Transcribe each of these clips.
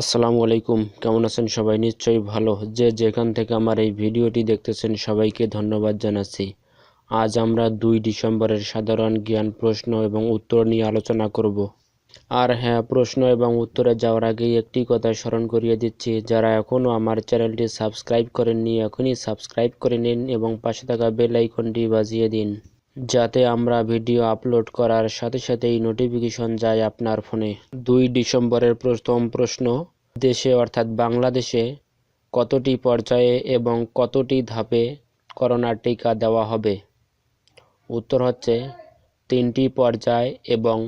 আসসালামু আলাইকুম, কেমন আছেন সবাই? নিশ্চয়ই ভালো। যে যেখান থেকে আমার এই ভিডিওটি দেখতেছেন সবাইকে ধন্যবাদ জানাচ্ছি। আজ আমরা 2 ডিসেম্বরের সাধারণ জ্ঞান প্রশ্ন এবং উত্তর নিয়ে আলোচনা করব। আর হ্যাঁ, প্রশ্ন এবং উত্তরে যাওয়ার আগেই একটি কথা স্মরণ করিয়ে দিচ্ছি, যারা এখনও আমার চ্যানেলটি সাবস্ক্রাইব করেননি এখনই সাবস্ক্রাইব করে নিন এবং পাশে থাকা বেল আইকনটি বাজিয়ে দিন, যাতে আমরা ভিডিও আপলোড করার সাথে সাথেই নোটিফিকেশন যায় আপনার ফোনে। 2 ডিসেম্বরের প্রথম প্রশ্ন, দেশে অর্থাৎ বাংলাদেশে কতটি পর্যায়ে এবং কতটি ধাপে করোনার টিকা দেওয়া হবে? উত্তর হচ্ছে 3টি পর্যায় এবং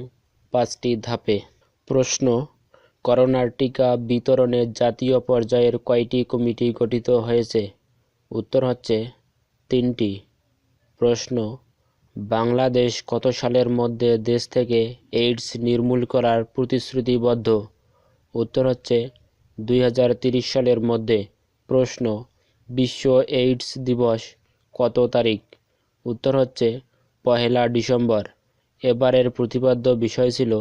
5টি ধাপে। প্রশ্ন, করোনার টিকা বিতরণে জাতীয় পর্যায়ের কয়টি কমিটি গঠিত হয়েছে? উত্তর হচ্ছে 3টি। প্রশ্ন, বাংলাদেশ কত সালের মধ্যে দেশ থেকে এইডস নির্মূল করার প্রতিশ্রুতিবদ্ধ? উত্তর হচ্ছে 2030 সালের মধ্যে। প্রশ্ন, বিশ্ব এইডস দিবস কত তারিখ? উত্তর হচ্ছে 1 ডিসেম্বর। এবারের প্রতিপাদ্য বিষয় ছিল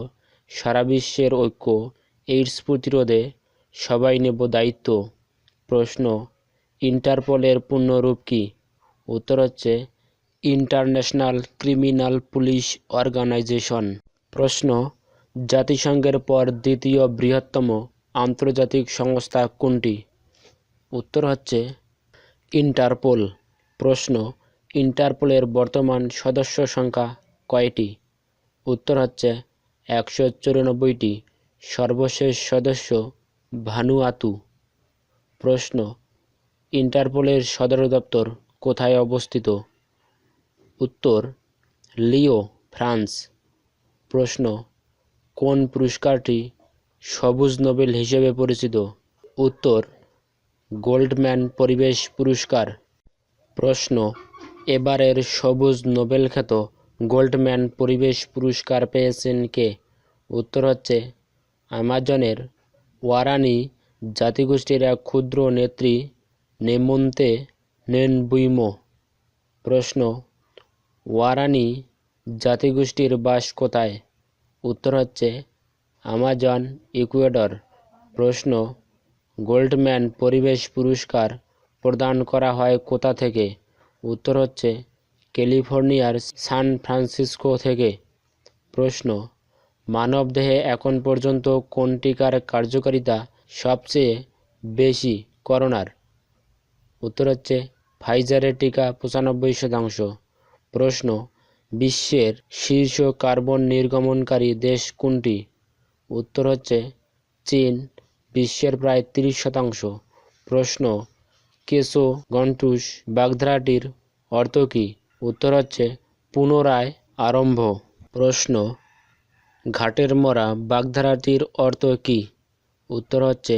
সারা বিশ্বের ঐক্য, এইডস প্রতিরোধে সবাই নেব দায়িত্ব। প্রশ্ন, ইন্টারপোলের পূর্ণরূপ কী? উত্তর হচ্ছে ইন্টারন্যাশনাল ক্রিমিনাল পুলিশ অর্গানাইজেশন। প্রশ্ন, জাতিসংঘের পর দ্বিতীয় বৃহত্তম আন্তর্জাতিক সংস্থা কোনটি? উত্তর হচ্ছে ইন্টারপোল। প্রশ্ন, ইন্টারপোলের বর্তমান সদস্য সংখ্যা কয়টি? উত্তর হচ্ছে 194টি। সর্বশেষ সদস্য ভানুয়াতু। প্রশ্ন, ইন্টারপোলের সদর দপ্তর কোথায় অবস্থিত? উত্তর লিও, ফ্রান্স। প্রশ্ন, কোন পুরস্কারটি সবুজ নোবেল হিসেবে পরিচিত? উত্তর গোল্ডম্যান পরিবেশ পুরস্কার। প্রশ্ন, এবারের সবুজ নোবেল খ্যাত গোল্ডম্যান পরিবেশ পুরস্কার পেয়েছেন কে? উত্তর হচ্ছে আমাজনের ওয়ারানি জাতিগোষ্ঠীর এক ক্ষুদ্র নেত্রী নেমন্তে নেনবুইমো। প্রশ্ন, ওয়ারানি জাতিগোষ্ঠীর বাস কোথায়? উত্তর হচ্ছে আমাজন, ইকুয়েডর। প্রশ্ন, গোল্ডম্যান পরিবেশ পুরস্কার প্রদান করা হয় কোথা থেকে? উত্তর হচ্ছে ক্যালিফোর্নিয়ার সান ফ্রান্সিসকো থেকে। প্রশ্ন, মানবদেহে এখন পর্যন্ত কোন টিকার কার্যকারিতা সবচেয়ে বেশি করোনার? উত্তর হচ্ছে ফাইজারের টিকা 95%। প্রশ্ন, বিশ্বের শীর্ষ কার্বন নির্গমনকারী দেশ কোনটি? উত্তর হচ্ছে চীন, বিশ্বের প্রায় 30%। প্রশ্ন, কেসো গন্টুস বাগধারাটির অর্থ কী? উত্তর হচ্ছে পুনরায় আরম্ভ। প্রশ্ন, ঘাটের মরা বাগধারাটির অর্থ কী? উত্তর হচ্ছে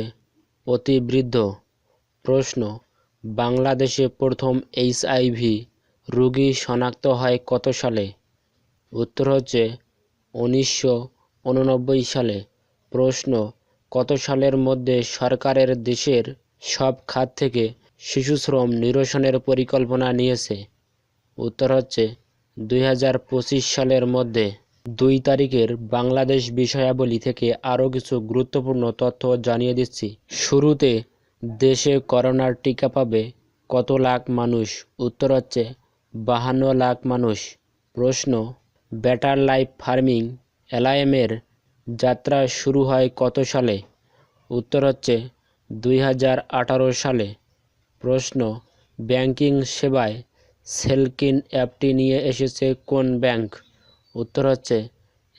অতি বৃদ্ধ। প্রশ্ন, বাংলাদেশে প্রথম HIV রোগী শনাক্ত হয় কত সালে? উত্তর হচ্ছে 1989 সালে। প্রশ্ন, কত সালের মধ্যে সরকারের দেশের সব খাত থেকে শিশুশ্রম নিরসনের পরিকল্পনা নিয়েছে? উত্তর হচ্ছে 2025 সালের মধ্যে। 2 তারিখের বাংলাদেশ বিষয়াবলী থেকে আরও কিছু গুরুত্বপূর্ণ তথ্য জানিয়ে দিচ্ছি। শুরুতে, দেশে করোনার টিকা পাবে কত লাখ মানুষ? উত্তর হচ্ছে 52 লাখ মানুষ। প্রশ্ন, বেটার লাইফ ফার্মিং অ্যালায়েন্সের যাত্রা শুরু হয় কত সালে? উত্তর হচ্ছে 2018 সালে। প্রশ্ন, ব্যাংকিং সেবায় সেলকিন অ্যাপটি নিয়ে এসেছে কোন ব্যাংক? উত্তর হচ্ছে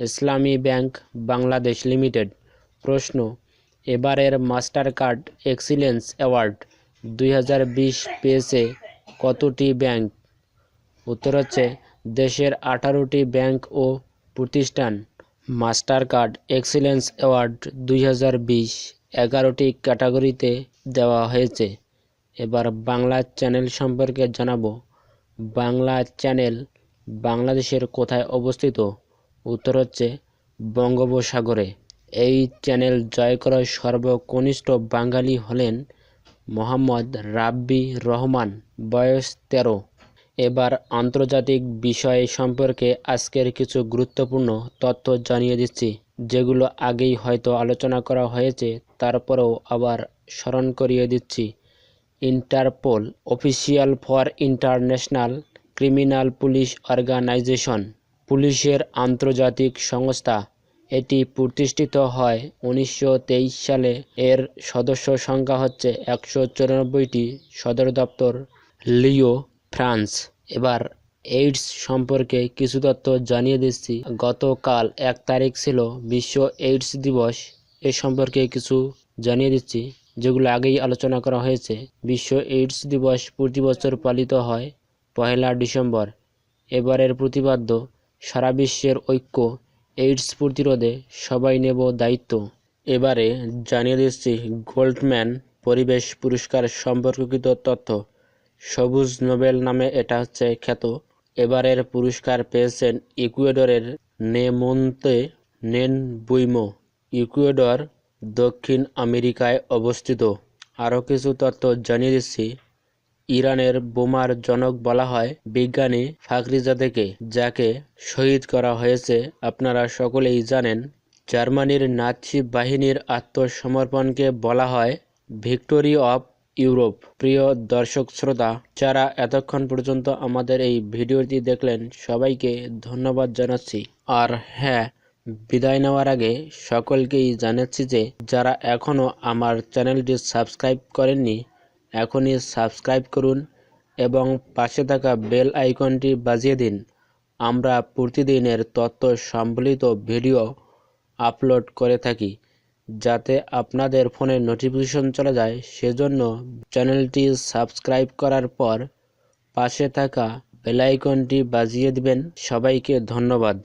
ইসলামী ব্যাংক বাংলাদেশ লিমিটেড। প্রশ্ন, এবারের মাস্টার কার্ড এক্সিলেন্স অ্যাওয়ার্ড 2020 পেয়েছে কতটি ব্যাংক? উত্তর হচ্ছে দেশের 18টি ব্যাংক ও প্রতিষ্ঠান। মাস্টার কার্ড এক্সিলেন্স অ্যাওয়ার্ড 2020 11টি ক্যাটাগরিতে দেওয়া হয়েছে। এবার বাংলা চ্যানেল সম্পর্কে জানাবো। বাংলা চ্যানেল বাংলাদেশের কোথায় অবস্থিত? উত্তর হচ্ছে বঙ্গোপসাগরে। এই চ্যানেল জয় করা সর্বকনিষ্ঠ বাঙালি হলেন মোহাম্মদ রাব্বি রহমান, বয়স 13। এবার আন্তর্জাতিক বিষয় সম্পর্কে আজকের কিছু গুরুত্বপূর্ণ তথ্য জানিয়ে দিচ্ছি, যেগুলো আগেই হয়তো আলোচনা করা হয়েছে, তারপরেও আবার স্মরণ করিয়ে দিচ্ছি। Interpol, official for international criminal police organization, পুলিশের আন্তর্জাতিক সংস্থা। এটি প্রতিষ্ঠিত হয় 1923 সালে। এর সদস্য সংখ্যা হচ্ছে 194টি। সদর দপ্তর লিও, ফ্রান্স। এবার এইডস সম্পর্কে কিছু তথ্য জানিয়ে দিচ্ছি। গতকাল 1 তারিখ ছিল বিশ্ব এইডস দিবস। এ সম্পর্কে কিছু জানিয়ে দিচ্ছি, যেগুলো আগেই আলোচনা করা হয়েছে। বিশ্ব এইডস দিবস প্রতি বছর পালিত হয় 1 ডিসেম্বর। এবারের প্রতিপাদ্য, সারা বিশ্বের ঐক্য, এইডস প্রতিরোধে সবাই নেব দায়িত্ব। এবারে জানিয়ে দিচ্ছি গোল্ডম্যান পরিবেশ পুরস্কার সম্পর্কিত তথ্য। সবুজ নোবেল নামে এটা হচ্ছে খ্যাত। এবারের পুরস্কার পেয়েছেন ইকুয়েডরের নেমোন্তে নেনবুইমো। ইকুয়েডর দক্ষিণ আমেরিকায় অবস্থিত। আরও কিছু তথ্য জানিয়ে দিচ্ছি। ইরানের বোমার জনক বলা হয় বিজ্ঞানী ফাখরিজাদেকে, যাকে শহীদ করা হয়েছে আপনারা সকলেই জানেন। জার্মানির নাৎসি বাহিনীর আত্মসমর্পণকে বলা হয় ভিক্টোরি অফ ইউরোপ। প্রিয় দর্শক শ্রোতা, যারা এতক্ষণ পর্যন্ত আমাদের এই ভিডিওটি দেখলেন, সবাইকে ধন্যবাদ জানাচ্ছি। আর হ্যাঁ, বিদায় নেওয়ার আগে সকলকেই জানাচ্ছি যে যারা এখনও আমার চ্যানেলটি সাবস্ক্রাইব করেননি, এখনই সাবস্ক্রাইব করুন এবং পাশে থাকা বেল আইকনটি বাজিয়ে দিন। আমরা প্রতিদিনের তথ্য সম্বলিত ভিডিও আপলোড করে থাকি, যাতে আপনাদের ফোনে নোটিফিকেশন চলে যায়। সেজন্য চ্যানেলটি সাবস্ক্রাইব করার পর পাশে থাকা বেল আইকনটি বাজিয়ে দিবেন। সবাইকে ধন্যবাদ।